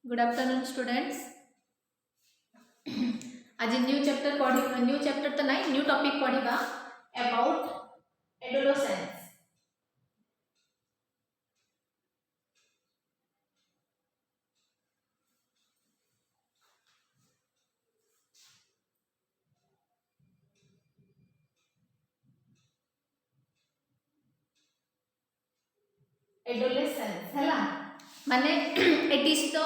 Good afternoon students. आज new chapter तो नहीं, न्यू टॉपिक पढ़िबा अबाउट एडोलसेंस। एडोलसेंस हैला माने it is the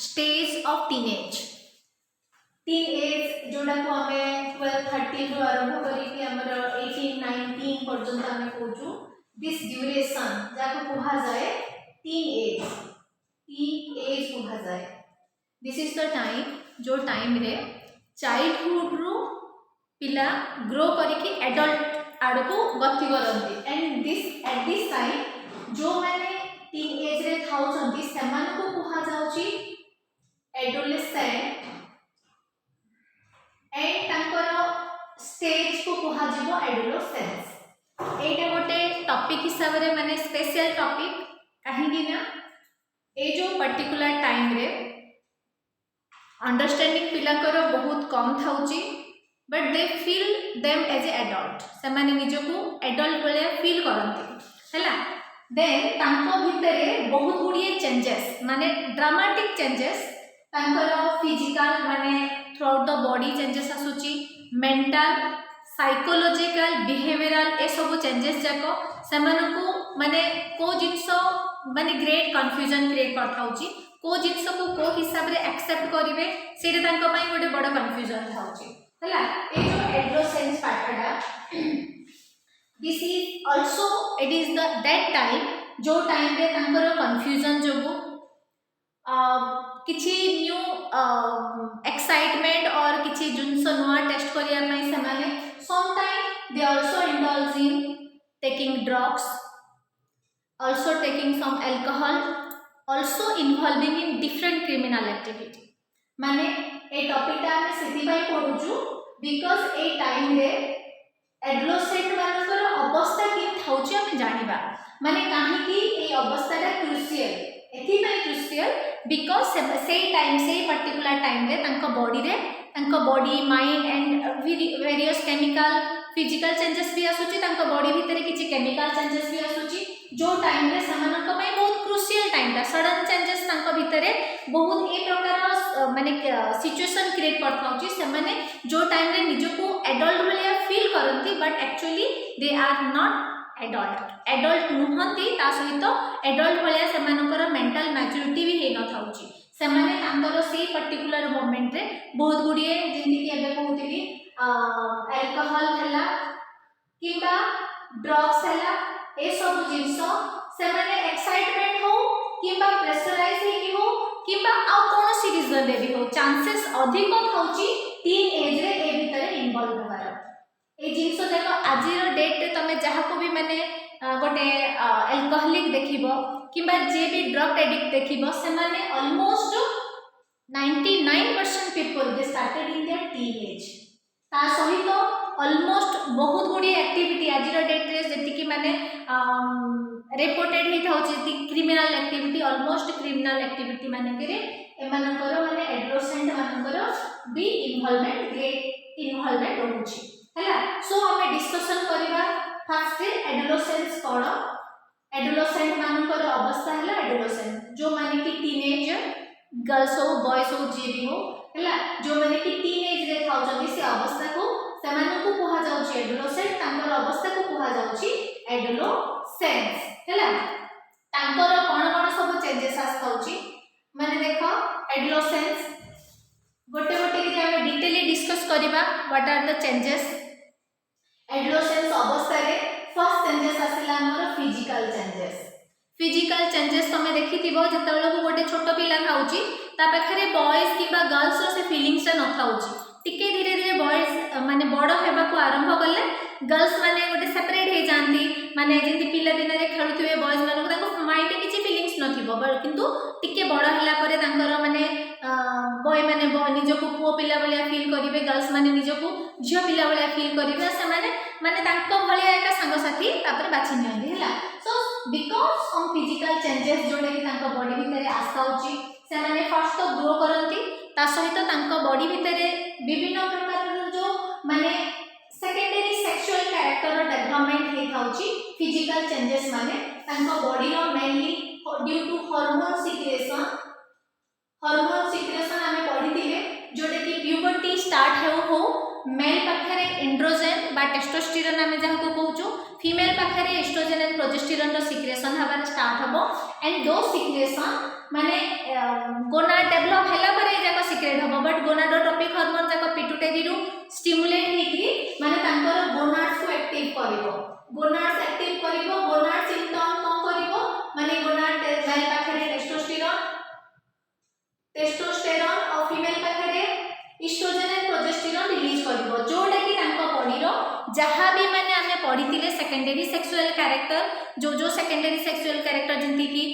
stage of teenage. जोड़ा को हमें 12 13 रु आरंभ करिके हमर 18 19 पर्यंत हमें कहूछु दिस ड्यूरेशन जाको कहा जाए टीन एज कहा जाए। दिस इज द टाइम जो टाइम रे चाइल्डहुड रु पिला ग्रो करिके एडल्ट आड़ को गति करंती एंड एट दिस टाइम जो माने टीन एज रे थाउचंती समान को कहा जाउची एडोलेसेंट एंड तांकर स्टेज को कहा जिवो एडोलेसेंस। एटा गोटे टॉपिक हिसाब रे माने स्पेशल टॉपिक काहे कि ना ए जो पर्टिकुलर टाइम रे अंडरस्टैंडिंग पिलाकर बहुत कम थाउची but they feel them as a adult. से माने निजो को एडल्ट वाले फील करंती हैला। देन तांको भितरे बहुत गुड़िए चेंजेस माने ड्रामाटिक चेंजेस तांकर फिजिकल माने through out the body changes आसुची, मेंटल साइकोलॉजिकल बिहेवियरल ए सब चेंजेस जाको सेमानकु माने को जिंस माने ग्रेट कंफ्यूजन क्रिएट करथाउची, को जिंस को हिसाब रे एक्सेप्ट करिवे सेरे तांको पई गोटे बड़ कंफ्यूजन थाउची हैला। ए जो एडोलेसेंस पार्टडा this is also it is that time जो टाइम रे तांकर कंफ्यूजन जोगु किछि न्यू एक्साइटमेंट और किछि जुनस नुआ टेस्ट करिया पई से माने some time they also indulge in taking drugs, also taking some alcohol, also involving in different criminal activity. माने ए टॉपिक ता हम सिद्धि पई पढुछु बिकॉज़ ए टाइम रे एडोलेसेंट मानकर अवस्था कि थाउची हम जानिबा माने काहे कि ए अवस्थाटा क्रुशियल एथि पई क्रुशियल बिकॉज़ से टाइम से पर्टिकुलर टाइम रे तांको body mind and various chemical physical changes भी आसुची, तांको बॉडी भितरे किछि केमिकल चेंजेस भी आसुची जो टाइम रे समानक पई बहुत क्रुशियल टाइम ता सडन चेंजेस तांको भितरे बहुत ए प्रकार माने सिचुएशन क्रिएट करथाउची। से माने जो टाइम रे निजको एडल्ट वाले फील करंती but actually they are not adult नुहंती ता सहित एडल्ट वाले सेमानकर मेंटल मैच्योरिटी भी हे न थाउची। से माने तांकर से पर्टिकुलर मोमेंट रे बहुत गुडिए जेंति कि एबे कहउतिली अल्कोहल हला किबा ड्रग्स हला ए सब जिंस से माने एक्साइटमेंट हो किबा प्रेशराइज हे कि हो किबा आ कोन सी रीजन रे भी हो चांसेस अधिक थाउची टीन एज रे ए भीतर इन्वॉल्व होबार। ए जिंस देखो आजिर डेट रे तमे जहा को भी माने गोटे अल्कोहलिक देखिबो किबा जे भी ड्रग एडिक्ट देखिबो से माने almost 99% people they started in their teen age. ता सहित ऑलमोस्ट बहुत गुडी एक्टिविटी आजिर डेट रे जेति कि माने रिपोर्टेड हे थाउची ती criminal activity almost criminal activity माने करे एमानकर माने एडोलेसेंट मानकर भी इन्वॉल्वमेंट ग्रेट इन्वॉल्वमेंट होउची हैला। सो हमें डिस्कशन करिबा फर्स्ट एडोलेसेंस कोन एडोलेसेंट मानकर अवस्था हैला एडोलेसेंट जो माने कि टीनेज गर्ल्स हो बॉयज हो जे भी हो हैला जो माने कि टीनेज रे थाउचंती से अवस्था को सेमानकु कहा जाउची एडोलेसेंट तांकर अवस्था को कहा जाउची एडोलेसेंस हैला। तांकर कोन सब चेंजेस आस्थाउची माने देखो एडोलेसेंस गोटे गोटे कि हम डिटेली डिस्कस करिबा what are the changes adolescence अवस्था रे। फर्स्ट चेंजेस आसिला हमर फिजिकल चेंजेस तमे देखिथिबो जतबेला को गोटे छोट पिला थाउची ता पाखरे बॉयज किबा गर्ल्स से फीलिंग्स न थाउची टिके धीरे धीरे बॉयज माने बड़ हेबा को आरंभ करले गर्ल्स माने गोटे सेपरेट हे जानती माने जेंति पिला दिन रे खेलुथिबे बॉयज मानको ताको माइंड किछि फीलिंग्स नथिबो किंतु टिके बड़ हैला परे तांकर माने बॉय माने निजको पुओ पिला बलिया फील करिवे गर्ल्स माने निजको झियो पिला बलिया फील करिवे से माने तांको भलिया एका संग साथी तापर बाछि नियंती हैला। So because some physical changes जोडे कि तांको बॉडी भितरे आसाउची से माने फर्स्ट चेंजेस माने तांको बॉडी रो mainly due to hormone secretion आमे पढ़िथिले जोटे कि प्यूबर्टी स्टार्ट हो मेल पाखरे एंड्रोजन बा टेस्टोस्टेरोन आमे जहा को कहूछु फीमेल पाखरे एस्ट्रोजन एंड प्रोजेस्टेरोन रो सिक्रेशन हबार स्टार्ट हबो एंड दो सिक्रेशन माने गोनाड डेवलप हैला परे जाको सिक्रेट हबो बट गोनाडोट्रोपिक हार्मोन जाको पिट्यूटरी रु स्टिमुलेट हेकरी माने तांकर गोनाड्स को एक्टिव करिवो गोनाड्स एक्टिव करिवो गोनाड सिम्पटम कोन करिवो माने गोनाड मेल पाखरे टेस्टोस्टेरोन और फीमेल पाखरे एस्ट्रोजन एंड प्रोजेस्टेरोन रिलीज करिवो जोटा कि तांको बॉडी रो जहा भी माने हमें पढ़िथिले सेकेंडरी सेक्सुअल कैरेक्टर जो सेकेंडरी सेक्सुअल कैरेक्टर जंती कि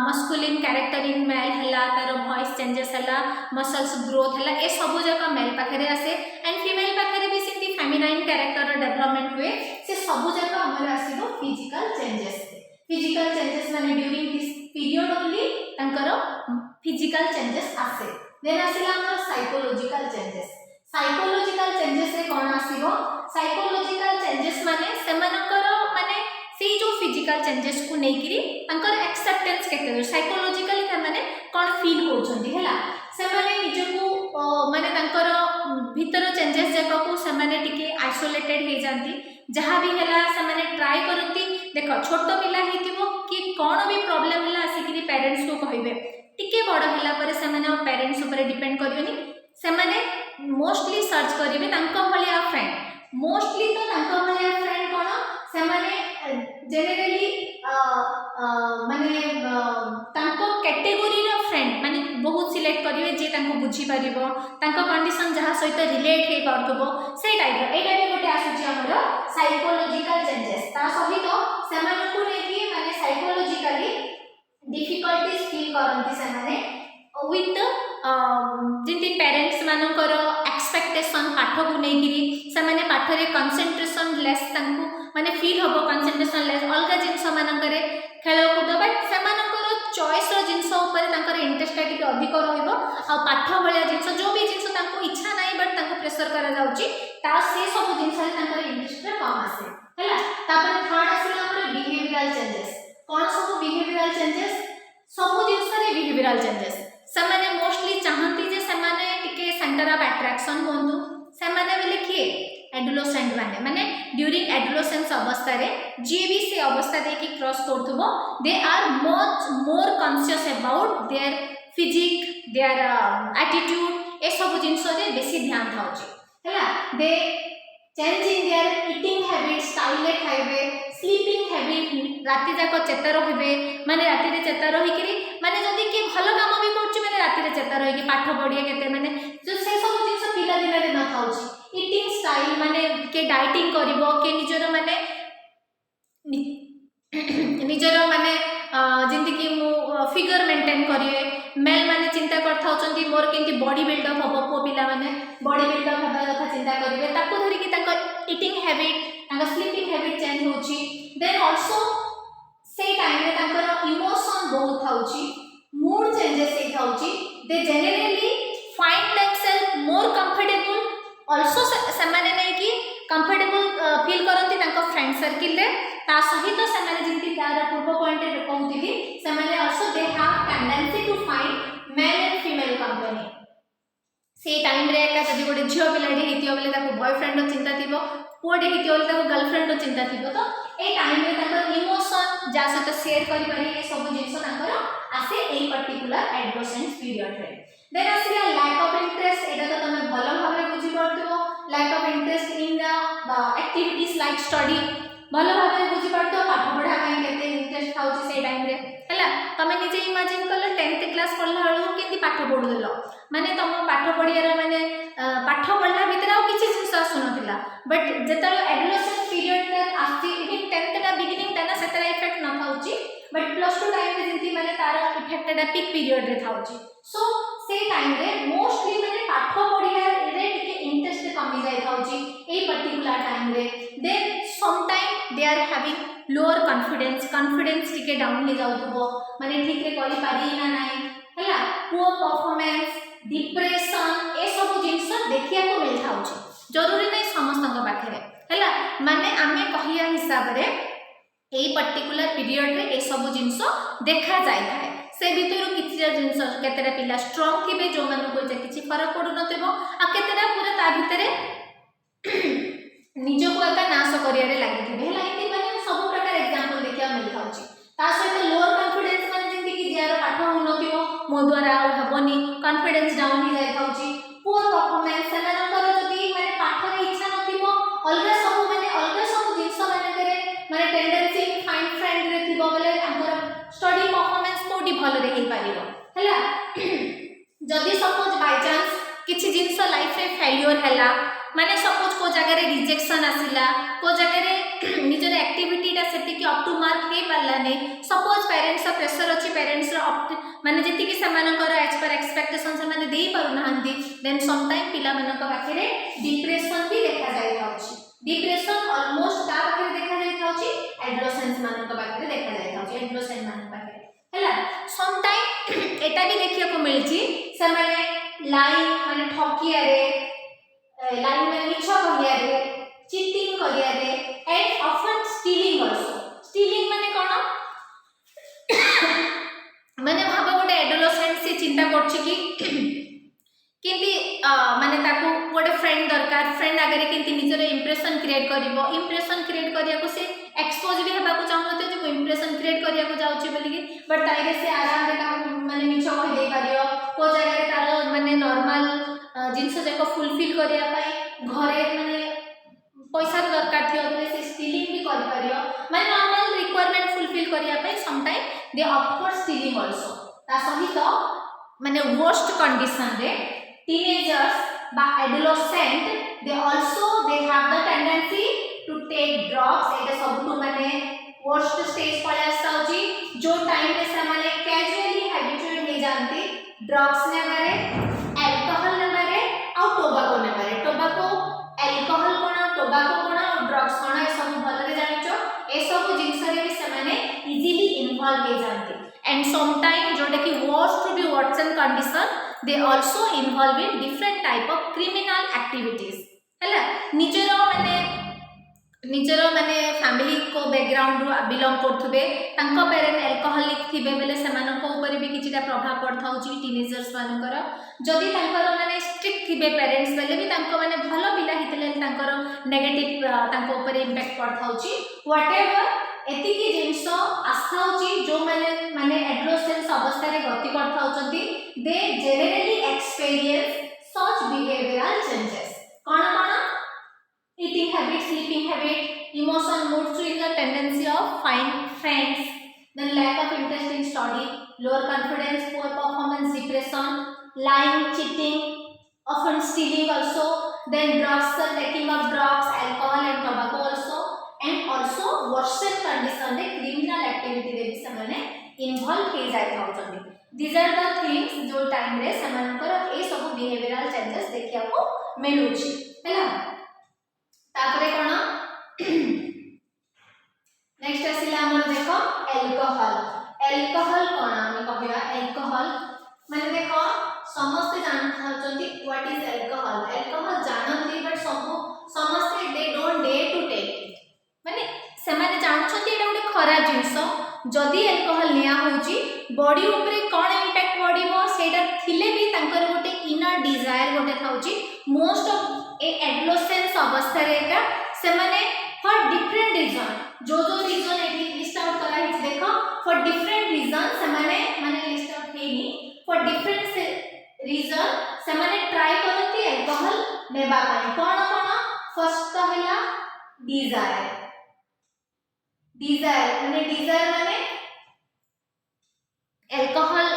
मस्कुलिन कैरेक्टर इन मेल हला तार वॉइस चेंजेस हला मसल्स ग्रोथ हला ए सब जका मेल पाखरे आसे एंड फीमेल पाखरे भी सिंपली फेमिनाइन कैरेक्टर रो डेवलपमेंट हुए से सब जका हमर आसीबो फिजिकल चेंजेस माने ड्यूरिंग दिस पीरियड ओनली तांकर फिजिकल चेंजेस आसे देन आसिला हमर साइकोलॉजिकल चेंजेस रे कोन आसीबो साइकोलॉजिकल चेंजेस माने सेमानकर माने से जो फिजिकल चेंजेस को नेकिरी तांकर एक्सेप्टेंस केते साइकोलॉजिकली माने कोन फील होछंती हैला से माने निजको माने तांकर भीतर चेंजेस जाको को से माने टिके आइसोलेटेड हे जानती जहाँ भी हैला से माने ट्राई करती देखो छोट पिला हेतिबो कि कोन भी प्रॉब्लम हैला आसिकरी पेरेंट्स को कहिबे टिके बड़ हैला परे से माने पेरेंट्स ऊपर डिपेंड करियोनी से माने मोस्टली सर्च करिवे तांको भलिया फ्रेंड मोस्टली तो तांको भलिया फ्रेंड कोन से माने जनरली माने तांको कैटेगरी रो फ्रेंड माने बहुत सिलेक्ट करिवे जे तांको बुझी परिबो तांको कंडीशन जहा सहित रिलेट हे करथबो से टाइप एटा भी गोटे आसुची हमर साइकोलॉजिकल चेंजेस ता सहित से माने को नेकी माने साइकोलॉजिकली डिफिकल्टीज फील करंती से माने विथ जिंती पेरेंट्स मानकर एक्सपेक्टेशन पाठ को नेकिरी से माने पाठ रे कंसंट्रेशन लेस तांको माने फील होबो कंसंट्रेशन लेस अलगा जिंस मानकरे खेल कूद बट से मानकर चॉइस रो जिंस ऊपर तांकर इंटरेस्ट टिके अधिक रहइबो आ पाठ भलिया जिंस जो भी जिंस तांको इच्छा नाही बट तांको प्रेशर करा जाउची ता से सब जिंस रे तांकर इंटरेस्ट रे कम आसे हैला तापर थर्ड आसीला हमर बिहेवियरल चेंजेस कोन सब बिहेवियरल चेंजेस सब जिंस रे बिहेवियरल चेंजेस समाने मोस्टली चाहती जे समाने टिके सेंटर ऑफ अट्रैक्शन होंतु समाने बेले किए एडोलेसेंट माने ड्यूरिंग एडोलेसेंस अवस्था रे जे भी से अवस्था दे कि क्रॉस करथबो they are much more conscious about their physique their attitude ए सब जिंस रे बेसी ध्यान थाउची हैला they change in their eating habits style खाइबे स्लीपिंग हैबिट राति जाक चेता रहिबे माने राति रे चेता रहि करी माने जदी के भलो काम भी करछि माने राति रे चेता रहि कि पाठ पढिए केते माने जो से सब जिंस पिला दिन रे न थाउछि ईटिंग स्टाइल माने के डाइटिंग करिवो के निजरो माने जिंदि कि मु फिगर मेंटेन करिवे मेल माने चिंता करथा होचंती मोर केंती बॉडी बिल्डअप हबो को पिला माने बॉडी बिल्डअप हबा कथा चिंता करिवे ताको धरि कि ताको ईटिंग हैबिट ताको स्लीपिंग हैबिट चेंज होची देन आल्सो से टाइम रे ताको इमोशन बहुत थाउची मूड चेंजेस हे थाउची they generally find themselves more comfortable also से माने नै कि कंफर्टेबल फील करंती ताको फ्रेंड सर्किल रे ता सहित से माने जिंती तार पूर्व पॉइंट रे कहउतिली से माने also they have tendency to find male and female company से टाइम रे का जदी गोटे झियो पिलाडी हेतियो बेले ताको बॉयफ्रेंड रो चिंता थिबो पुओडी हेतियो बेले ताको गर्लफ्रेंड रो चिंता थिबो तो ए टाइम रे ताको इमोशन जा सहित शेयर करि पारि ए सब जिंस ताकर आसे ए पर्टिकुलर एडोलेसेंस पीरियड रे देन आसीला लैक ऑफ इंटरेस्ट एटा तो तमे भलो भाबरे बुझी पड़तो lack of interest in the activities like study भलो भाबरे बुझी पड़तो पाठ पढ़ा काई केते इंटरेस्ट थाउची से टाइम रे हैला तमे निजे इमेजिन करलो 10th क्लास पढ़ला हळो केंती पाठ पढु देलो माने तम पाठ पढियार माने पाठ पढ़ला भीतर आ किछि जिंस सुनथिला बट जेतलो एडोलेसेंस पीरियड तक आसी इवन 10th टा बिगिनिंग ता सेतरा इफेक्ट न थाउची बट प्लस 2 टाइम रे जिंती माने तार इफेक्ट टा पीक पीरियड रे थाउची सो से टाइम रे मोस्टली माने पाठ पढियार रे टिके इंटरेस्ट कमी जाय थाउची ए पर्टिकुलर टाइम रे then some time they are having lower confidence टिके डाउन हे जाउथबो माने ठीक रे करि पारी ना नाही हैला पुअर परफॉर्मेंस डिप्रेशन ए सब जिंस देखिया को मिल थाउची जरूरी नै समस्त पाखे हैला माने आमे कहिया हिसाब रे एई पर्टिकुलर पीरियड रे ए सब जिंस देखा जाय थाए से भितर किछि जिंस केतेरा पिला स्ट्रांग थिबे जो मानु को जे किछि फरक पडु नथिबो आ केतेरा पूरा ता भितरे निज को एका नाश करिया रे लागि थिबे हला इति माने सब प्रकार एग्जांपल देखिया मिल थाउची ता सहित लोअर कॉन्फिडेंस माने जेंति कि जेर पाठ हो नथिबो मो द्वारा हबनी कॉन्फिडेंस डाउन ही जाय थाउची पुअर परफॉर्मेंस सेमानकर जदी माने पाठ रे इच्छा नथिबो अलगा सब जिंस माने टेंडेंसी फाइन फ्रेंड रे थिबो बोले अंकर स्टडी परफॉर्मेंस कोडी भल रे हे पारिबो हला जदी सपोज बाय चांस किछि जिंस लाइफ रे फेल्योर हला माने सपोज को जगह रे रिजेक्शन आसिला को जगह रे निजर एक्टिविटी सेति कि अप टू मार्क हे पाला नै सपोज पेरेंट्स प्रेशर अछि पेरेंट्स माने जेति कि समानकर एज पर एक्सपेक्टेशन से माने देई पारु नाहंती देन सम टाइम पिला मानक पाखरे डिप्रेशन भी देखा जाय थाउची डिप्रेशन ऑलमोस्ट का पाखरे देखा जाय थाउची एडोलेसेंस मानक पाखरे देखा जाय थाउची एडोलेसेंस मानक पाखरे हला सम टाइम एटा भी देखिया को मिलची से माने लाइन माने ठकिया रे लाइन में मिछ करिया रे चीटिंग करिया रे and often stealing also stealing माने कोन माने भाबो गोटे एडोलेसेंट से चिंता करछि कि केंती माने ताको गोटे फ्रेंड दरकार फ्रेंड आगे केंती निजर इंप्रेशन क्रिएट करिवो इंप्रेशन क्रिएट करिया को से एक्सपोज भी हेबा को चाहनते जे इंप्रेशन क्रिएट करिया को जाउछि बोली बट ताइरे से आराम रे का माने मिछ कहि दे पारियो को जगह रे तार माने नॉर्मल जिंस जाको फुलफिल करिया पाई घरे माने पैसा दरकार थियो बोले से स्टीलिंग भी कर पारियो माने नॉर्मल रिक्वायरमेंट फुलफिल करिया पाई some time they opt for stealing also ता सहित माने वर्स्ट कंडीशन रे teenagers by adolescent they have the tendency to take drugs एटा सब तो माने worst stage पळे आसाउची जो टाइम रे से माने कैजुअली हैबिचुएट हे जानती ड्रग्स ने मारे अल्कोहल ने मारे और टोबैको ने मारे टोबैको अल्कोहल कोना टोबैको कोना और ड्रग्स कोना ए सब भल रे जानिचो ए सब जिंस रे भी से माने इजीली इन्वॉल्व हे जानती एंड सम टाइम जोटा कि worst to be worsen condition they also involve in different type of criminal activities हला निजरो माने फैमिली को बैकग्राउंड रो बिलोंग करथबे तांको पेरेंट अल्कोहलिक थिबे बेले समानक ऊपर भी किछिटा प्रभाव पड़थाउची टीनेजर्स मानकर जदी तांकर माने स्ट्रिक्ट थिबे पेरेंट्स बेले भी तांको माने भलो पिला हितले तांकर नेगेटिव तांको ऊपर इंपैक्ट पड़थाउची व्हाटएवर एति की जिंस आस्थाउची जो माने एडोलेसेंस अवस्था रे गति करथाउचंती they generally experience such behavioural changes कोन eating habit sleeping habit emotion mood swings and tendency of find friends then lack of interest in study lower confidence poor performance depression lying cheating often stealing also then drugs taking of drugs alcohol and tobacco also worsen condition de criminal activity re भी samane involve he जाय थाउचंदी these are the things जो time रे समानकर ए सब behavioural changes देखिया को मिलुची हैला तापरे कोन next आसिला हमर देखो अल्कोहल कोन हम कहबा अल्कोहल माने देखो समस्त जानथाउचंती व्हाट इज अल्कोहल जानंती बट समस्त they don't dare to take it माने से माने जानछंती एटा गोटे खराब जिंस जदी अल्कोहल लिया होची बॉडी ऊपर कोन इंपैक्ट पड़िबो सेटा थिले भी तांकर गोटे इनर डिजायर गोटे थाउची मोस्ट ऑफ ए एडोलेसेंस अवस्था रे का से माने फॉर डिफरेंट रीजन जो रीजन एटी लिस्ट आउट करा हिच देखो फॉर डिफरेंट रीजन से माने लिस्ट आउट हेनी फॉर डिफरेंट रीजन से माने ट्राई करती अल्कोहल नेबा पाई कोन फर्स्ट तो हैला डिजायर माने अल्कोहल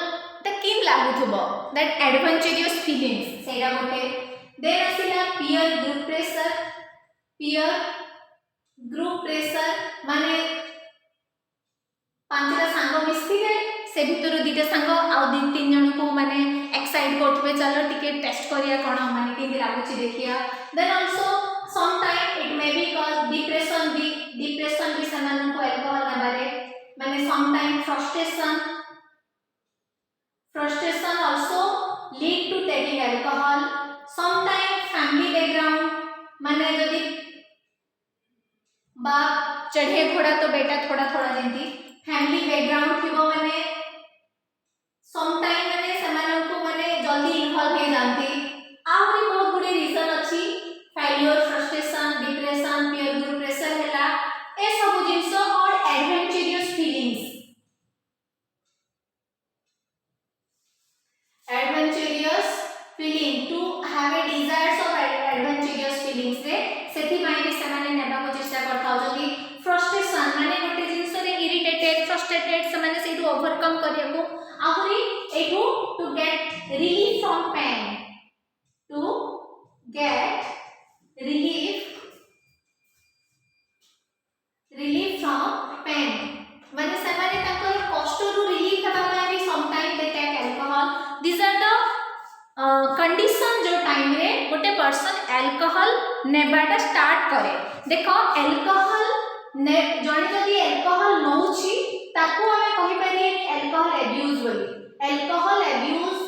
त किम लागु थबो दैट एडवेंचरस फीलिंग्स सेरा गोटे देन आसिला पीयर ग्रुप प्रेशर माने पांचटा सांग मिसथिबे से भितर दुईटा सांग आ दि तीन जन को माने एक्साइट करथबे चलो टिके टेस्ट करिया कोन माने केंदी लागुची देखिया then also some time it may be cause depression भी समान को अल्कोहल नबारे माने some time frustration also lead to taking alcohol sometimes family background माने जदी बाप चढ़े घोड़ा तो बेटा थोड़ा थोड़ा जेंती फैमिली बैकग्राउंड थिबो माने सम टाइम माने समानंको माने जल्दी इन्वॉल्व हे जानती आहुरी बहुत गुडी रीजन अछि failure frustration depression peer group pressure हैला ए सब जिंस और adventurous feelings adventurous feeling to have a desires of adventurous feelings रे सेथि माइ भी समाने नेबा को चेष्टा करथाउ जदी फ्रस्ट्रेशन माने गोटे जिंस रे इरिटेटेड फ्रस्ट्रेटेड समाने सेटू ओवरकम करिया को आहुरी एटू to get relief from pain to get relief from pain माने समाने ताकर कष्ट रु रिलीफ हेबा पय भी some time they take alcohol these are the condition जो टाइम रे गोटे पर्सन अल्कोहल नेबाटा स्टार्ट करे देखो अल्कोहल ने जणी जदी अल्कोहल नउची ताको हमें कहि परिए अल्कोहल अब्यूज बोली अल्कोहल अब्यूज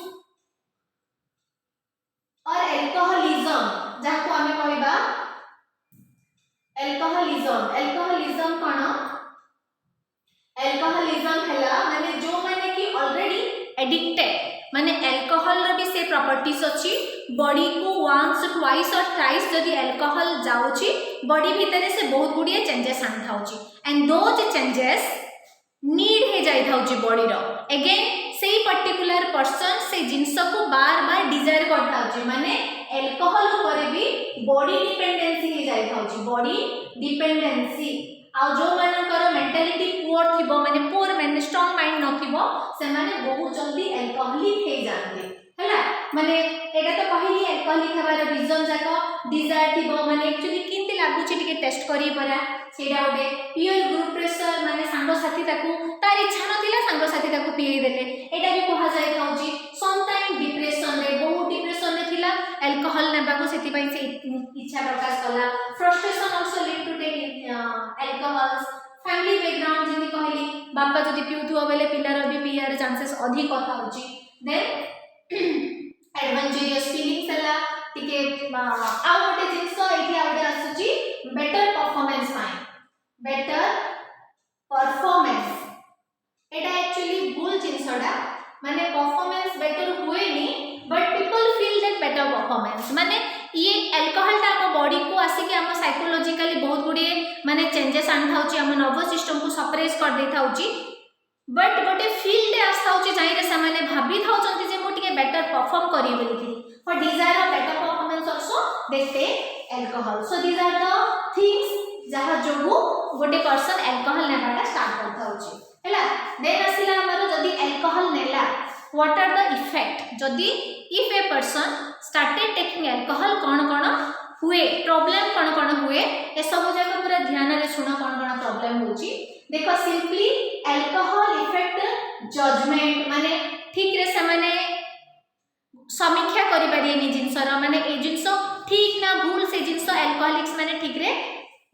और अल्कोहलिज्म जाको हमें कहबा अल्कोहलिज्म कोन अल्कोहलिज्म हला माने जो माने कि ऑलरेडी एडिक्टेड माने अल्कोहल रो भी से प्रॉपर्टीज अछि बॉडी को वंस ट्वाइस और थ्राइस जदी अल्कोहल जाउची बॉडी भीतर से बहुत गुडिए चेंजेस आन थाउची एंड दोज चेंजेस नीड हे जाई थाउची बॉडी रो अगेन सेही पर्टिकुलर पर्सन से जिंस को बार बार डिजायर कर थाउची माने अल्कोहल ऊपर भी बॉडी डिपेंडेंसी हे जाई थाउची बॉडी डिपेंडेंसी आ जो मानकर मेंटालिटी पुअर थिबो माने पुअर माने स्ट्रांग माइंड नथिबो से माने बहुत जल्दी अल्कोहलिक हे जानते हला माने एटा तो कहली अल्कोहलिक हबार रीजन जाको डिजायर थिबो माने एक्चुअली किंती लागुची टिके टेस्ट करी परा सेडा ओडे पीयर ग्रुप प्रेशर माने सांग साथी ताकू तार इच्छा नथिला सांग साथी ताकू पिए देले एटा भी कहा जाय थाउची सम टाइम डिप्रेशन रे बहुत डिप्रेशन रे थिला अल्कोहल नेबाको सेति पई से इच्छा प्रकाश कला frustration also lead to take alcohols family background जिनि कहली बापा जदी पिउथुवा बेले पिलार भी पियार चांसेस अधिक कथा होची देन एडवेंचरस फीलिंग्स हला टिके आ गोटे जिंस एठी आउडे आसुची बेटर परफॉर्मेंस एटा एक्चुअली भूल जिंसडा माने परफॉर्मेंस बेटर हुएनी but people feel that better performance माने ये अल्कोहल ता हम बॉडी को आसी के हम साइकोलॉजिकली बहुत गुडी माने चेंजेस आन थाउची हम नर्वस सिस्टम को सप्रेस कर दे थाउची बट गोटे फील दे आस थाउची जाई रे सामाने भाबी थाउचंती जे मो टिके बेटर परफॉर्म करी बोली थी for desire of better performance also they take alcohol so these are the things जहा जोगु गोटे पर्सन अल्कोहल नेबाटा स्टार्ट कर थाउची हैला देन आसिला हमरो जदी अल्कोहल नेला व्हाट आर द इफेक्ट जदी if a person started taking alcohol कोन हुए प्रॉब्लम कोन हुए ए सब जगह पूरा ध्यान रे सुनो कोन प्रॉब्लम होची देखो सिंपली अल्कोहल इफेक्ट जजमेंट माने ठीक रे से माने समीक्षा करि परियेनी जिंसर माने ए जिंस ठीक ना भूल से जिंस अल्कोहलिक्स माने ठीक रे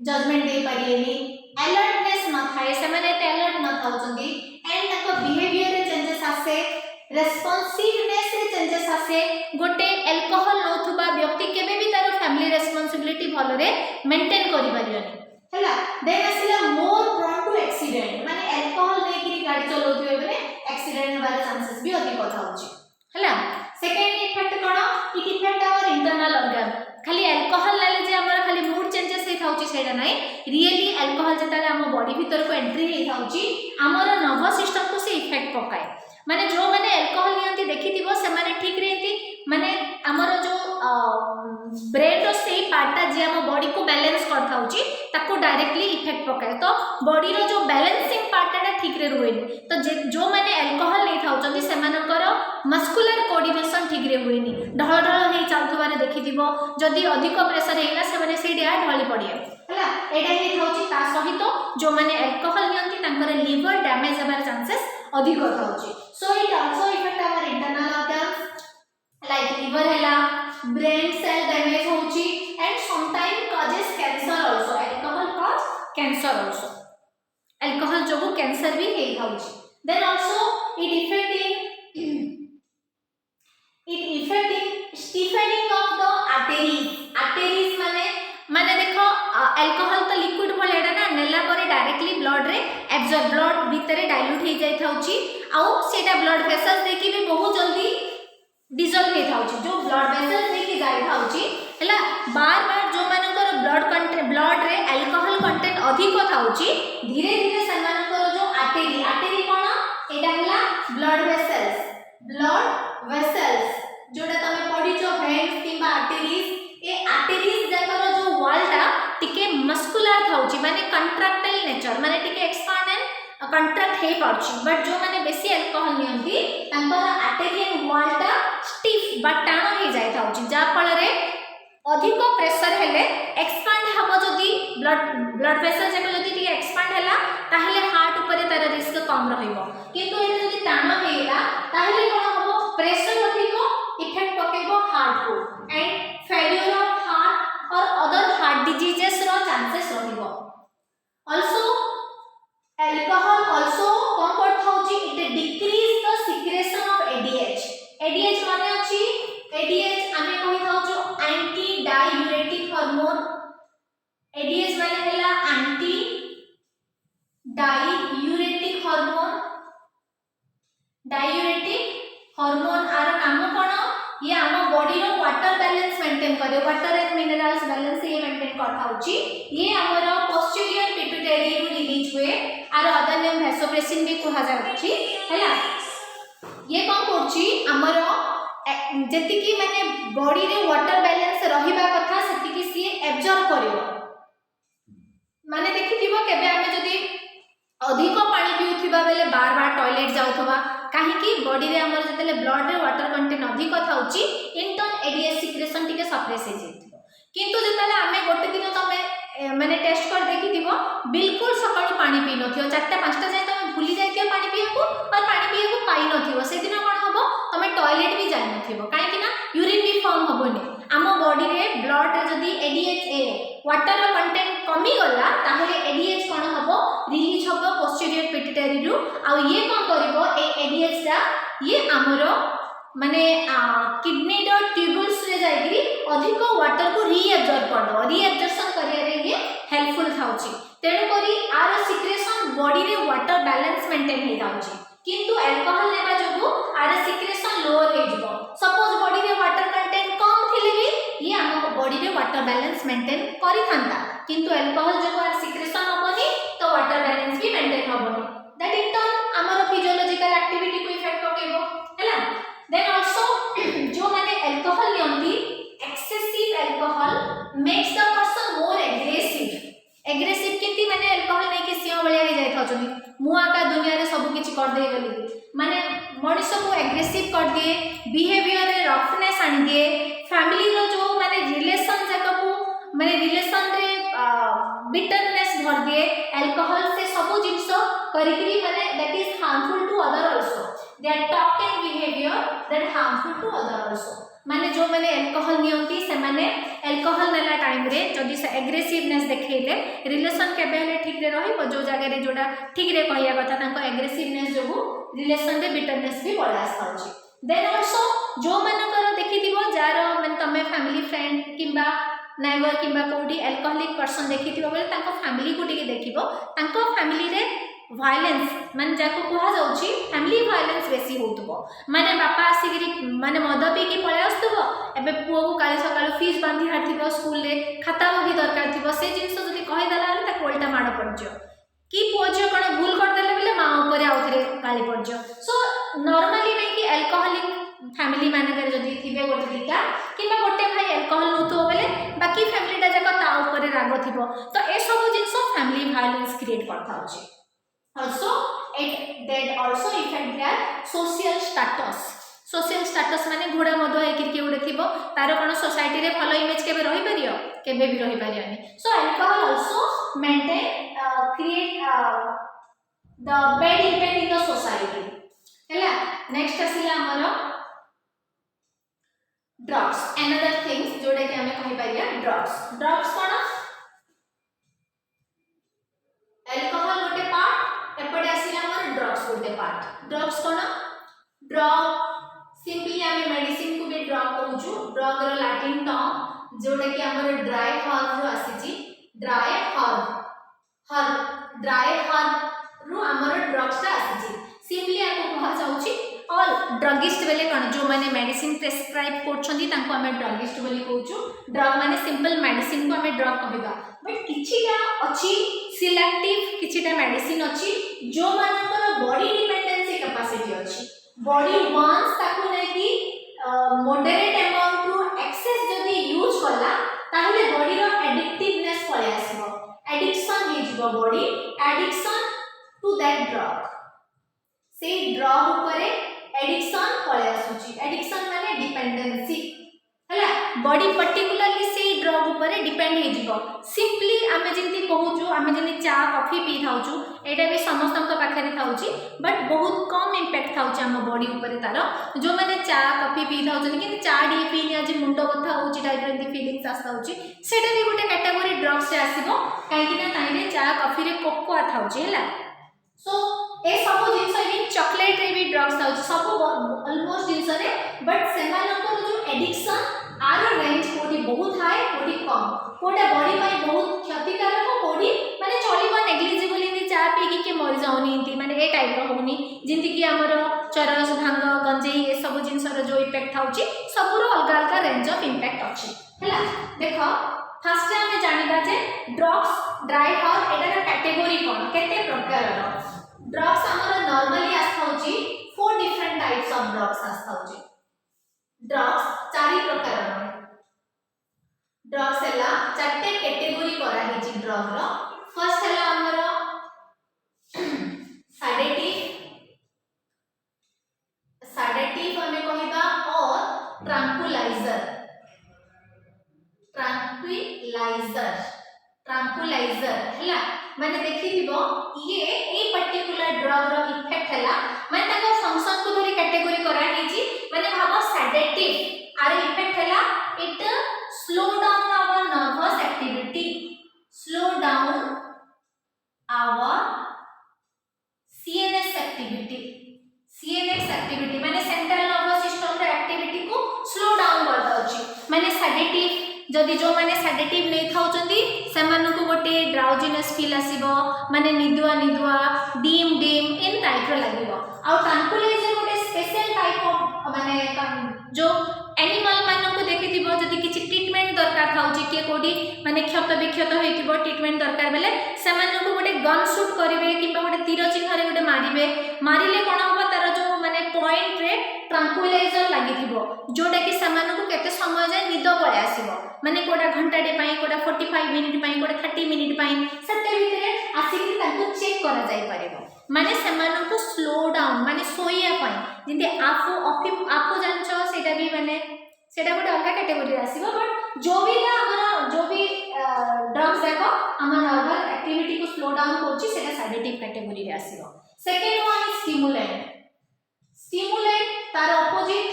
जजमेंट दे परियेनी अलर्टनेस न थाए से माने अलर्ट न थाउचंदी एंड तक बिहेवियर रे चेंजेस आसे रेस्पोंसिवनेस रे चेंजेस आसे गोटे अल्कोहल नोथुबा व्यक्ति केबे भी तार फैमिली रेस्पोंसिबिलिटी भलो रे मेंटेन करि परियनी हैला देन आसिला मोर प्रोन टू एक्सीडेंट माने अल्कोहल नै कि गाड़ी चलोथुबे बेले एक्सीडेंट होबार चांसेस भी अधिक कथा होची हैला सेकेंड इफेक्ट कोन it affect our internal organ खाली अल्कोहल लाले जे हमर खाली मूड चेंजेस हे थाउची सेडा नै रियली अल्कोहल जताले हम बॉडी भीतर को एंट्री हे थाउची हमर नर्वस सिस्टम को से इफेक्ट पकाए माने जो माने अल्कोहल नियंती देखिथिबो से माने ठीक रेती माने हमर जो ब्रेन रो से पार्टा जे हम बॉडी को बैलेंस कर थाउची ताको डायरेक्टली इफेक्ट पकाए तो बॉडी रो जो बैलेंसिंग पार्टा ठीक रे रुएनी तो जो माने अल्कोहल नै थाउचंती से मानकर मस्कुलर कोऑर्डिनेशन ठीक रे हुएनी ढळ ढळ हे चालथुबारे देखिथिबो जदी अधिक प्रेशर हेला से माने से डिया ढळी पडिए हला एडा हे थाउची ता सहित जो माने अल्कोहल नियंती तांकर लिवर डैमेज हेबार चांसेस अधिक थाउची so it also effect our internal organs like liver हेला ब्रेन सेल डैमेज होची and some time causes cancer also alcohol cause cancer also alcohol जोगु कैंसर भी हे थाउची then also it effect in stiffening of the arteries माने देखो alcohol तो liquid भले एडा ना नेला पर ब्लड रे एब्जॉर्ब ब्लड भितर डाइल्यूट हो जाई थाउची आउ सेटा ब्लड वेसल्स देखि भी बहुत जल्दी डिजॉल्व हो थाउची जो ब्लड वेसल्स देखि जाई थाउची हला बार बार जो मानकर ब्लड कंटेंट ब्लड रे अल्कोहल कंटेंट अधिक थाउची धीरे धीरे सनमानकर जो आर्टरी कोन एटा हला ब्लड वेसल्स जोडा तमे पढिचो वेन्स किबा आर्टरीज ए आर्टरीज जाकर जो वॉलटा टिके मस्कुलर थाउची माने कंट्रैक्टाइल नेचर माने टिके एक्सपांड एंड कंट्रैक्ट हे पाउची बट जो माने बेसी अल्कोहल नियंती तांकर आर्टेरियल वॉलटा स्टिफ बा टाण हे जाय थाउची जा फल रे अधिक प्रेशर हेले एक्सपांड हबो जदी ब्लड प्रेशर जाक जदी टिके एक्सपांड हला ताहले हार्ट ऊपर तार रिस्क कम रहिबो किंतु ए जदी टाण हेला ताहले कोन हबो प्रेशर अधिक इफेक्ट पकेबो हार्ट को एंड फेल्यूर ऑफ हार्ट और अदर हार्ट डिजीजेस रो चांसेस रहिबो आल्सो अल्कोहल आल्सो कोन करथौची it decrease the secretion of ADH माने अछि एडीएच आमे कहि थाउचो एंटी डायूरेटिक हार्मोन एडीएच माने हैला एंटी डायूरेटिक हार्मोन आर काम कोन ये आम बॉडी रो वाटर बैलेंस मेंटेन करे वाटर एंड मिनरल्स बैलेंस ये मेंटेन करथाउची ये हमरो पोस्टीरियर पिट्यूटरी रु रिलीज हुए आर अदर नेम वैसोप्रेसिन भी कहा जाउची हैला ये कोन करची हमरो जति की माने बॉडी रे वाटर बैलेंस रहिबा कथा सेति की सी एब्जॉर्ब करिवो माने देखिथिबो केबे हमें जदी अधिक पानी पिउथिबा बेले बार बार टॉयलेट जाउथबा काहे की बॉडी रे हमर जतले ब्लड रे वाटर कंटेंट अधिक थाउची इंटर्न एडीएच सिक्रेशन टिके सप्रेस हे जेथिबो किंतु जतले हमें गोटे दिन तमे माने टेस्ट कर देखिथिबो बिल्कुल सकाळु पानी पी नथियो 4टा 5टा जाय तमे भूली जायतियो पानी पियको और पानी पियको पाई नथियो से दिन कोन हबो तमे टॉयलेट भी जाय नथिबो काहे कि ना यूरिन भी फॉर्म हबोनी आम बॉडी रे ब्लड रे जदी एडीएच वाटर कंटेंट कमी गला ताहले एडीएच कोन हबो रिलीज हबो पोस्टीरियर पिट्यूटरी रु आ ये कोन करिवो ए एडीएच रा ये हमरो माने किडनी रो ट्यूबुल्स रे जाईकरी अधिक वाटर को रीएब्जॉर्ब कर दो रीएब्जॉर्प्शन करिया रे ये हेल्पफुल थाउची तेणु करी आर सिक्रेशन बॉडी रे वाटर बैलेंस मेंटेन हे जाउची किंतु अल्कोहल लेबा जोगु आर सिक्रेशन लोअर हे जिवो सपोज बॉडी रे वाटर कंटेंट कम थिले भी ये हम बॉडी रे वाटर बैलेंस मेंटेन करि थांता किंतु अल्कोहल जोगु आर सिक्रेशन होबनी तो वाटर बैलेंस भी मेंटेन होबनी दैट इन टर्न हमर फिजियोलॉजिकल एक्टिविटी को इफेक्ट पकेबो हैला देन आल्सो जो माने अल्कोहल नियंती excessive alcohol makes the person more aggressive किंती माने अल्कोहल नै के सिया बलिया हे जाय थाचनी मुआ का दुनिया रे सब किछि कर दे गली माने मनुष्य को एग्रेसिव कर दिए बिहेवियर रे रफनेस आन दिए फैमिली रो जो माने रिलेशन जाक को माने रिलेशन रे बिटरनेस भर दिए अल्कोहल से सब जिंस करिकरी माने that is harmful to other also they are talk and behaviour that harmful to other also माने जो माने अल्कोहल नियंती से माने अल्कोहल नेला टाइम रे जदी से एग्रेसिवनेस देखेले रिलेशन के बेले ठीक रे रहिबो जो जगह रे जोडा ठीक रे कहिया कथा तांको एग्रेसिवनेस जोगु रिलेशन रे बिटरनेस भी पड़ा आसाउची देन आल्सो जो मानकर देखिथिबो जार माने तमे फैमिली फ्रेंड किबा नाइबर किबा कोडी अल्कोहलिक पर्सन देखिथिबो बेले तांको फैमिली को टिके देखिबो तांको फैमिली रे वायलेंस माने जाको कहा जाउची फैमिली वायलेंस बेसी होतबो माने बापा आसीगिरी माने मद पी की पळे आस्तबो एबे पुओ को काली सकाळ फीस बांधी हाथिबो स्कूल रे खाता बही दरकार थिबो से जिंस जदी कहि दला ता कोलटा माड पड़जो कि पुओ जो कोन भूल कर देले बेले मां ऊपर आउथरे गाली पड़जो सो नॉर्मली नै कि अल्कोहलिक फैमिली मानकर जदी थिबे गोटे दिटा किबा गोटे भाई अल्कोहल नउथो बेले बाकी फैमिली टा जाको ता ऊपर राग थिबो तो ए सब जिंस फैमिली वायलेंस क्रिएट करथाउची also that also affect their social status माने घोड़ा मधु है कि उड़े थिबो तारो कोन सोसाइटी रे भलो इमेज केबे रहि परियो केबे भी रहि परियानी सो alcohol also maintain create the bad impact in the society हैला नेक्स्ट आसीला हमरो ड्रग्स another things जोडे के हमें कहि परिया ड्रग्स कोन अल्कोहल गोटे पार्ट एपडे आसीला हमर ड्रग्स गोटे पार्ट ड्रग्स कोन ड्रग सिंपली हमें मेडिसिन को भी ड्रग कहूछु ड्रग रो लैटिन टर्म जोडे कि हमर ड्राई हर्ब रो आसीची ड्राई हर्ब ड्राई हर्ब रु हमर ड्रग्स टा आसी सिंपली आपको कहा जाउची ऑल ड्रगिस्ट बेले कौन जो मैंने मेडिसिन प्रेस्क्राइब करछंती तांको हमें ड्रगिस्ट बोली कहूछु ड्रग माने सिंपल मेडिसिन को हमें ड्रग कहबा बट किछिटा अछि सिलेक्टिव किछिटा मेडिसिन अछि जो मानकर बॉडी डिपेंडेंसी कैपेसिटी अछि बॉडी वांस ताकू नै कि मॉडरेट अमाउंट टू एक्सेस जदी यूज कला ताहले बॉडी रो एडिक्टिवनेस पळे आसीबो एडिक्शन हे जिवो body addiction to that drug से ड्रग ऊपर एडिक्शन पळे आसुची एडिक्शन माने डिपेंडेंसी हला बॉडी पर्टिकुलरली से ड्रग ऊपर डिपेंड हे जिवो सिंपली आमे जिंती कहूछु आमे जनी चा कॉफी पी थाउछु एटा भी समस्त का पाखरे थाउची बट बहुत कम इंपैक्ट थाउची हम बॉडी ऊपर तार जो माने चा कॉफी पी थाउछन कि चा डी पी नि आज मुंडो बथा होची टाइप रे फीलिंग्स आस्ताउची सेटा भी गोटे कैटेगरी ड्रग्स से आसीबो काहे कि ना ताइरे चा कॉफी रे कोकोआ थाउची हला सो ए सब जिंस इन चॉकलेट रे भी ड्रग्स थाउची सब ऑलमोस्ट जिंस रे बट सेमानकर जो एडिक्शन आरो रेंज कोडी बहुत हाई कोडी कम कोडा बॉडी पाई बहुत क्षतिकारक कोडी माने चलिबा नेग्लिजिबल इन चा पी के मर जाउनी इंती माने ए टाइप रो होनी जिंती कि हमर चरस भांग गंजेई ए सब जिंस रो जो इफेक्ट थाउची सब रो अलग अलग रेंज ऑफ इंपैक्ट अछि हला देखो फर्स्ट हमें जानिबा जे ड्रग्स ड्राई हर्ब एटार कैटेगरी कोन केते प्रकार रो ड्रग्स हमर नॉर्मली आस्थाउची 4 डिफरेंट टाइप्स ऑफ ड्रग्स आस्थाउची ड्रग्स चारि प्रकार रो ड्रग्स हला चारटे कैटेगरी करा हेची ड्रग रो फर्स्ट हला हमर सेडेटिव हमें कहिबा और ट्रैंक्विलाइजर हला माने देखि दिबो ये ए पर्टिकुलर ड्रग रो इफेक्ट हला माने ताको फंक्शन को धरि कैटेगरी करा हेची माने भाबो सेडेटिव आर इफेक्ट हला it slow down our nervous activity slow down our CNS activity माने सेंट्रल नर्वस सिस्टम रे एक्टिविटी को स्लो डाउन कर दउची माने सेडेटिव जदि जो माने सेडेटिव नै खाउचंदी सेमानु को गोटे ड्राउजीनेस फील आसीबो माने निदुआ डीम इन टाइप रो लागिबो आ ट्रैंक्विलाइजर गोटे स्पेशल टाइप ऑफ माने जो एनिमल मानन को देखिथिबो जदि किछि ट्रीटमेंट दरकार थाउची के कोडी माने क्षत विक्षत होइतिबो ट्रीटमेंट दरकार बेले सेमानु को गोटे गन शूट करिवे किबा गोटे तीर चिन्ह रे गोटे मारिले कोन होबो तार जो माने पॉइंट रे ट्रैंक्विलाइजर लागिथिबो जोटा कि सेमानु को केते समय जाय निद पळे आसीबो माने कोडा घंटा डे पाई कोडा 45 मिनिट पाई कोडा 30 मिनिट पाई सते भितरे आसीकि ताको चेक करा जाय पारेबो माने सेमानु को स्लो डाउन माने सोइया पाई जिंते आपो जानचो सेटा भी माने सेटा गोटे अलग कैटेगरी आसीबो बट जो भी ड्रग्स जाको हमर नर्वस एक्टिविटी को स्लो डाउन करछि सेटा सेडेटिव कैटेगरी रे आसीबो सेकंड वन इज स्टिमुलेंट तार ऑपोजिट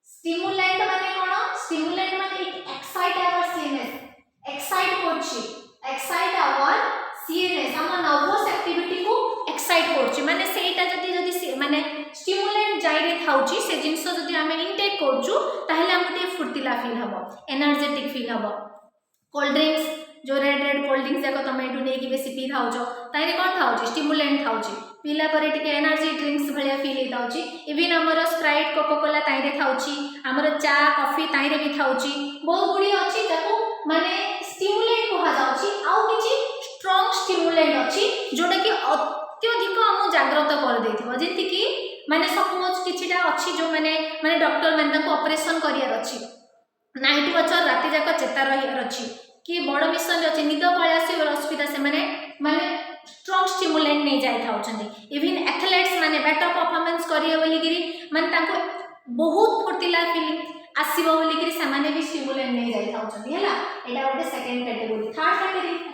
स्टिमुलेंट माने कोन स्टिमुलेंट माने it excite our CNS excite our CNS हमर नर्वस एक्टिविटी को एक्साइट करछि माने सेटा जदी माने स्टिमुलेंट जाइरे थाउची से जिंस जदी हमें इनटेक करछु ताहले हम टे फुर्तिला फील हबो एनर्जेटिक फील हबो कोल्ड ड्रिंक्स जो रेड कोल्ड ड्रिंक्स जाको तमे एटु नेकी बेसी पी थाउचो ताइरे कोन थाउची स्टिमुलेंट थाउची पीला परे टिके एनर्जी ड्रिंक्स भलिया फील हे थाउची इवन हमर स्प्राइट कोको कोला ताइरे थाउची हमर चा कॉफी ताइरे भी थाउची बहुत गुडी अछि ताको माने स्टिमुलेंट कहा जाउची आउ किछि स्ट्रांग स्टिमुलेंट अछि जोटा कि अत्यधिक हम जागृत कर देथिबो जेति कि माने सपोज किछिटा अछि जो माने डॉक्टर माने ताको ऑपरेशन करियार अछि नाइट वॉचर राति जाक चेता रहियार अछि कि बड़ मिशन अछि निद पळासी असुविधा से माने स्ट्रांग स्टिमुलेंट नै जाय थाउछन्ती इवन एथलेट्स माने बेटर परफॉर्मेंस करिया बोली गिरी माने ताको बहुत फुर्तिला फीलिंग आसीबो बोली गिरी सामान्य भी स्टिमुलेंट नै जाय थाउछन्ती हला एटा गोटे सेकंड कैटेगरी थर्ड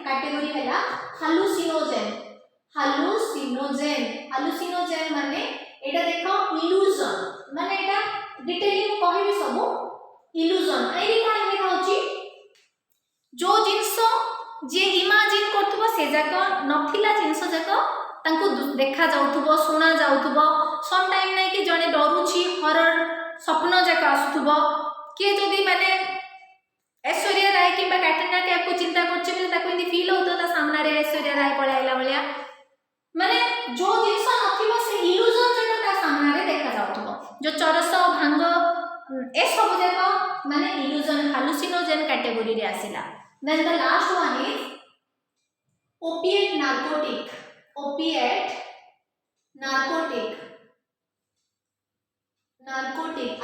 कैटेगरी हला हालुसिनोजेन माने एटा देखो इल्यूजन माने एटा डिटेलिंग कहिबी सब इल्यूजन एई कोन हे थाउची जो जिंस जे इमेजिन करथबो से जाको नथिला जिंस जाको तांको देखा जाउथबो सुना जाउथबो सम टाइम नै कि जने डरुची हॉरर सपन जाको आसुथबो के जदी माने ऐश्वर्या राय किबा कैटरीना कैफ को चिंता करछि ताको इनदी फील होता सामना रे ऐश्वर्या राय पळाइला भलिया माने जो जिंस नथिबो से इल्यूजन जेटा ता सामना रे देखा जाउथबो जो चरस भांग ए सब जाक माने इल्यूजन हालुसिनोजेन कैटेगरी रे आसिला then the last one is opiate narcotic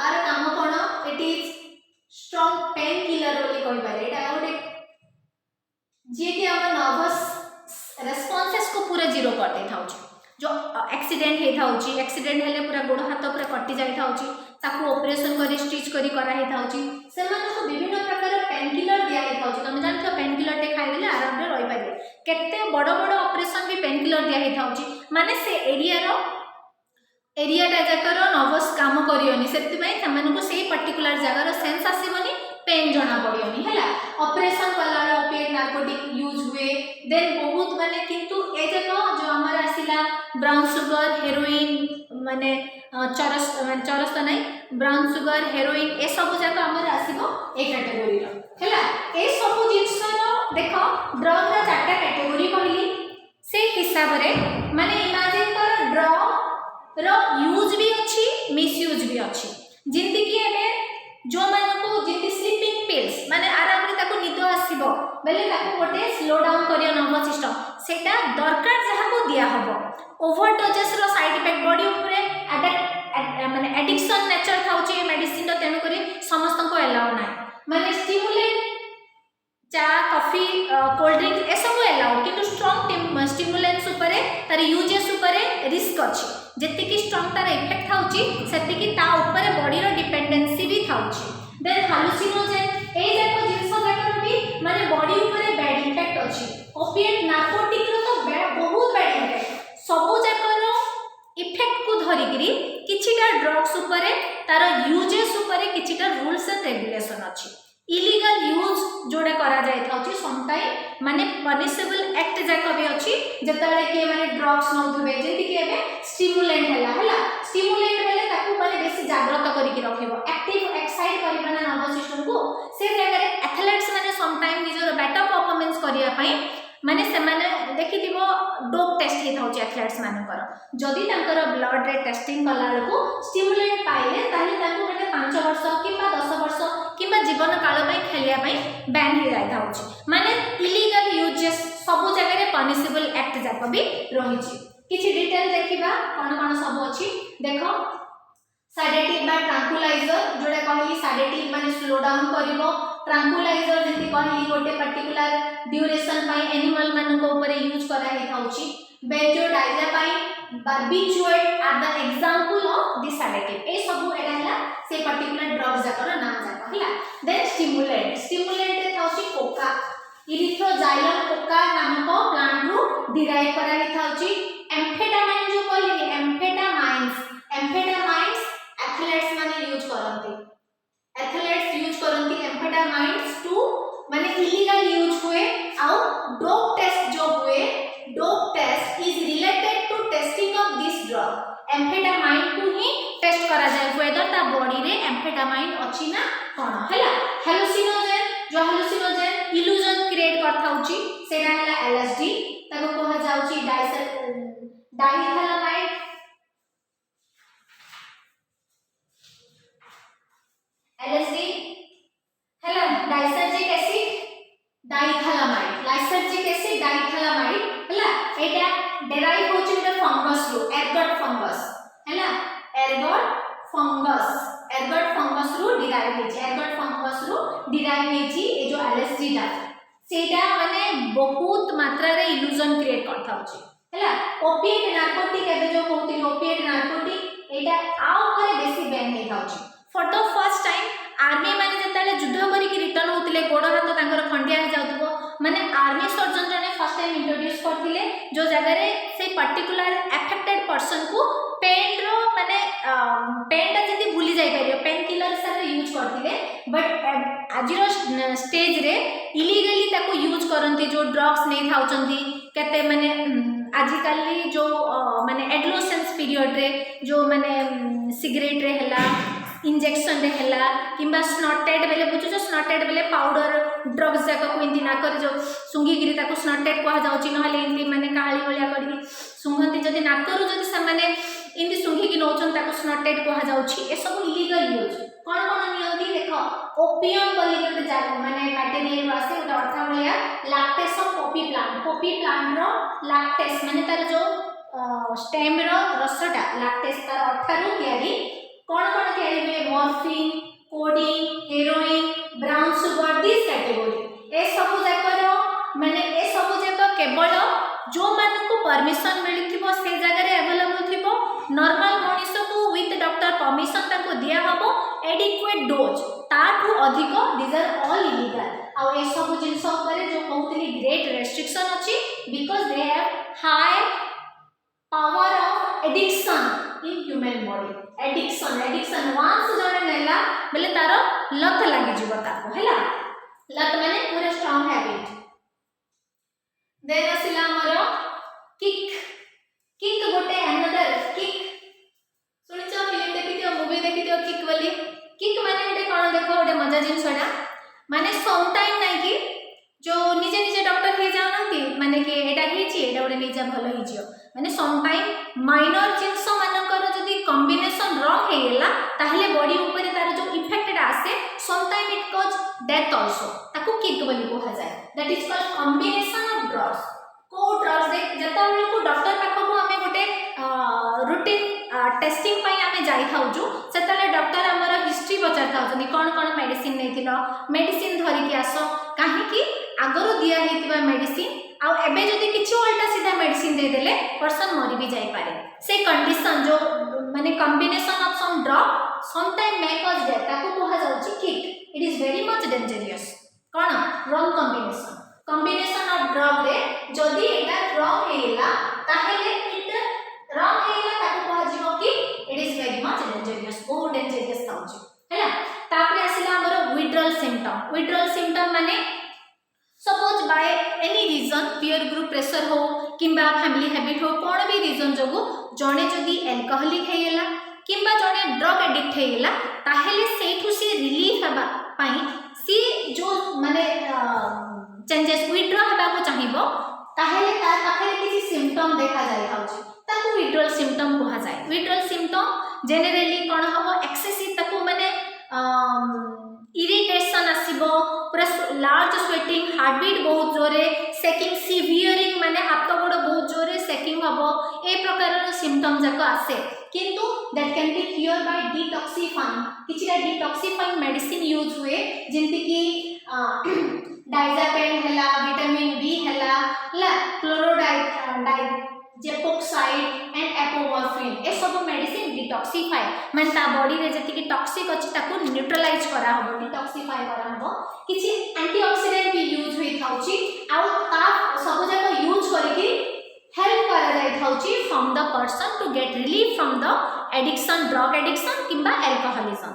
are काम कोन it is strong pain killer बोली कहि पारे एटा गोटे जे कि हम नर्वस रेस्पॉन्सेस को पूरा जीरो कर दे थाउची जो एक्सीडेंट हे थाउची एक्सीडेंट हेले पूरा गोड़ हाथ पूरा कटि जाई थाउची ताको ऑपरेशन करी स्टिच करी करा हे थाउची से माने को विभिन्न प्रकार पेन किलर दिया हे थाउची तुम जानथो पेन किलर टे खाइ देले आराम रे रहि पारे केते बड़ बड़ ऑपरेशन भी पेन किलर दिया हे थाउची माने से एरिया टा जकर नर्वस काम करियोनी सेति पई तमन को सेही पर्टिकुलर जगार सेंस आसीबनी पेन जना पड़ियोनी हैला ऑपरेशन वाला ओपिएट नार्कोटिक यूज हुए देन बहुत माने किंतु ए जको जो हमर आसीला ब्राउन शुगर हेरोइन माने चरस तो नहीं ब्राउन शुगर हेरोइन ए सब जाक हमर आसीबो ए कैटेगरी रो हैला ए सब जिंस रो देखो ड्रग रा चारटा कैटेगरी कहली से हिसाब रे माने इमेजिन कर ड्रग रो यूज भी अच्छी मिस यूज भी अच्छी जिंदगी की एबे जो मानको जिति स्लीपिंग पिल्स माने आराम रे ताको निद आसीबो बेले ताको गोटे स्लो डाउन करियो नर्वस सिस्टम सेटा दरकार जहा को दिया हबो ओवरडोजेस रो साइड इफेक्ट बॉडी ऊपर माने एडिक्शन नेचर थाउची मेडिसिन रो तेनु करी समस्त को अलाउ ना माने स्टिमुलेंट चा कॉफी कोल्ड ड्रिंक ए सब अलाउ किंतु स्ट्रांग स्टिमुलेंट्स ऊपर तार यूजेस ऊपर रिस्क अछि जेति की स्ट्रांग तार इफेक्ट थाउची सेति की ता ऊपर बॉडी रो डिपेंडेंसी भी थाउची देन हालुसिनोजेन ए जाको जिंस जाकर भी माने बॉडी ऊपर बैड इफेक्ट अछि ओपिएट नार्कोटिक रो तो बहुत बैड इफेक्ट सब जाकर इफेक्ट को धरि करी किछिटा ड्रग्स ऊपर तार यूजेस ऊपर किछिटा रूल्स एंड रेगुलेशन अछि इलीगल यूज जोड़ा करा जाय थाउची सम टाइम माने पनिशेबल एक्ट जाक भी अछि जतले के माने ड्रग्स नउथबे जेति के एबे स्टिमुलेंट हैला स्टिमुलेंट बेले ताकू माने बेसी जागृत करी के रखिबो एक्टिव एक्साइट करिबा ना नर्वस सिस्टम को से जगह रे एथलेट्स माने सम टाइम निजर बेटर परफॉर्मेंस करिया पई माने से माने देखिथिबो डोप टेस्ट हे थाउची एथलेट्स मानकर जदी तांकर ब्लड रे टेस्टिंग कला को स्टिमुलेंट पाइले ताहि ताकू माने 5 वर्ष किबा 10 वर्ष किबा जीवन काल पई खेलिया पई बैन हे जाय थाउची माने इलीगल यूजेस सब जगह रे पनिशेबल एक्ट जाक भी रहिची किछि डिटेल देखिबा कोन कोन सब अछि देखो सेडेटिव बा ट्रैंकुलाइजर जोडा कहली सेडेटिव माने स्लो डाउन करिवो ट्रैंकुलाइजर जति कहली गोटे पर्टिकुलर ड्यूरेशन पाई एनिमल मानन को ऊपर यूज करा हे थाउची benzodiazepine barbiturate are the example of this sedative ए सब एडा हला से पर्टिकुलर ड्रग्स जाकर नाम जाक हला देन स्टिमुलेंट थाउची कोका इरिथ्रोजाइलम कोका नामक प्लांट रु डिराइव करा हे थाउची एम्फेटामाइन जो कहली एम्फेटामाइंस एथलेट्स माने यूज करंती एम्फेटामाइंस टू माने इलीगल यूज हुए आउ डोप टेस्ट जो हुए dope test is related to testing of this drug amphetamine को ही टेस्ट करा जाय वेदर ता बॉडी रे एम्फेटामाइन अछि ना कोन हैला हालुसिनोजेन इल्यूजन क्रिएट करथाउची सेरा हैला एलएसडी ताको कहा जाउची डाइथैलामाइड एलएसडी हैला लाइसर्जिक एसिड डाइथैलामाइड हैला एटा डेराइव होची गोटे फंगस रो एर्गट फंगस हैला एर्गट फंगस रो डिराइव हेची ए जो एलएसडी दा सेटा माने बहुत मात्रा रे इल्यूजन क्रिएट करथाउची हैला ओपिएट नार्कोटिक एबे जो कहती ओपिएट नार्कोटिक एटा आउ करे बेसी बैन हे थाउची for the first time army माने जताले युद्ध करी कि रिटर्न होतिले गोड़ हाथ तांकर खंडिया हे जाउतबो माने आर्मी सर्जन जने फर्स्ट टाइम इंट्रोड्यूस करथिले जो जगह रे से पर्टिकुलर अफेक्टेड पर्सन को पेन रो माने पेन ता जदी भूली जाय परियो पेन किलर सब यूज करथिले बट आजिरो स्टेज रे इलीगली ताको यूज करंती जो ड्रग्स नै थाउचंती केते माने आजिकली जो माने एडोलेसेंस पीरियड रे जो माने सिगरेट रे हला इंजेक्शन रे हैला किंबा स्नटेड बेले बुझुछ स्नटेड बेले पाउडर ड्रग्स जाक को इंदी नाकर जो सुंगी गिरी ताको स्नटेड कहा जाउची नहले इंदी माने काली भलिया करी सुंगंती जदी नाकरू जदी से माने इंदी सुंगी की नोचन ताको स्नटेड कहा जाउची ए सब इलीगल यूज कोन कोन नियंती देखो ओपियम बोली गोटे जाक माने मटेरियल वासे गोटे अर्था भलिया लैक्टेस ऑफ पॉपी प्लांट रो लैक्टेस माने तार जो स्टेम रो रसटा लैक्टेस तार अठारू तयारी कोन कोन तयारी हुए morphine codeine heroin brown sugar this category A सब जाकर माने ए सब जाक केवल जो मान को परमिशन मिलिथिबो से जगह रे अवेलेबल थिबो नॉर्मल मनुष्य को विथ डॉक्टर परमिशन ताको दिया हबो एडिक्वेट डोज ताठू अधिक दिस आर ऑल इलीगल आ ए सब जिंस ऊपर जो कहउतली ग्रेट रेस्ट्रिक्शन अछि because they have high power of addiction in human body addiction once जने नेला बेले तारो लत लागि जीव ताको हैला लत माने पूरा स्ट्रांग हैबिट देन आसिला हमर किक गोटे अनदर किक सुनिचो फिल्म देखिथियो मूवी देखिथियो किक बोली किक माने गोटे कोन देखो गोटे मजा जिंसडा माने सम टाइम नै कि जो निजे निजे डॉक्टर हे जाउनती माने कि एटा हेची एटा गोटे निजा भलो हिजियो माने सम टाइम माइनर जिंस मानकर जदी कॉम्बिनेशन रॉन्ग हेला ताहले बॉडी ऊपर तार जो इफेक्ट आसे some time it cause death also ताको किक बोली कहा जाय that is called combination of drugs को ड्रग्स दे जता बेले को डॉक्टर पाखो को हमें गोटे रूटीन टेस्टिंग पई हमें जाई थाउ जो सेतले डॉक्टर हमर हिस्ट्री पचार थाउनी कोन कोन मेडिसिन नेथिलो मेडिसिन धरि के आसो काहे कि आगरो दिया हेतिबा मेडिसिन आ एबे जदी किछु उल्टा सीधा मेडिसिन दे देले पर्सन मरि भी जाई पारे से कंडीशन जो माने combination of some drug some time may cause death ताको कहा जाउची kick it is very much dangerous कोन रॉन्ग कॉम्बिनेशन ऑफ ड्रग रे जदी एटा रॉन्ग हेला ताहेले इट रॉन्ग हेला ताको कहा जीवो कि it is very much dangerous बहुत डेंजरस थाउची हैला तापरे आसिला हमर विड्रॉल सिम्पटम माने suppose by any reason peer group pressure हो किंबा फैमिली हैबिट हो कोन भी रीजन जगो जने जदी अल्कोहलिक हेला किंबा जने ड्रग एडिक्ट हेला ताहेले सेठु से रिलीफ हबा पई सी जो माने चेंजेस विड्रॉ हबा को चाहिबो ताहेले तार पाखरे किछि सिम्पटम देखा जाय हाउची ताको विड्रॉल सिम्पटम कहा जाय विड्रॉल सिम्पटम जनरली कोन हबो एक्सेसिव ताको माने इरिटेशन आसीबो पूरा लार्ज स्वेटिंग हार्ट बीट बहुत जोरे सेकिंग सिवियरिंग माने हाथ गोड़ बहुत जोरे सेकिंग हबो ए प्रकार सिम्पटम जाक आसे किंतु that can be cure by detoxifying किछिरा डिटॉक्सिफाइंग मेडिसिन यूज हुए जेंति कि डाइजापेन हैला विटामिन बी हैला ला क्लोरोडाइड जेपोक्साइड एंड एपोमॉर्फिन ए सब मेडिसिन डिटॉक्सिफाई माने ता बॉडी रे जति कि टॉक्सिक अछि ताको न्यूट्रलाइज करा हबो डिटॉक्सिफाई करा हबो किछि एंटीऑक्सीडेंट भी यूज होई थाउची आ ता सब जाक यूज करिकि हेल्प करा जाय थाउची from the person to get relief from the addiction drug addiction किंबा alcoholism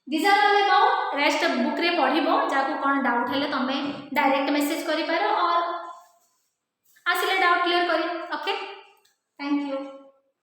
this are all about rest book रे पढिबो जाको कोन डाउट हेले तमे डायरेक्ट मैसेज करि पारो और आसिले डाउट क्लियर करी ओके थैंक यू।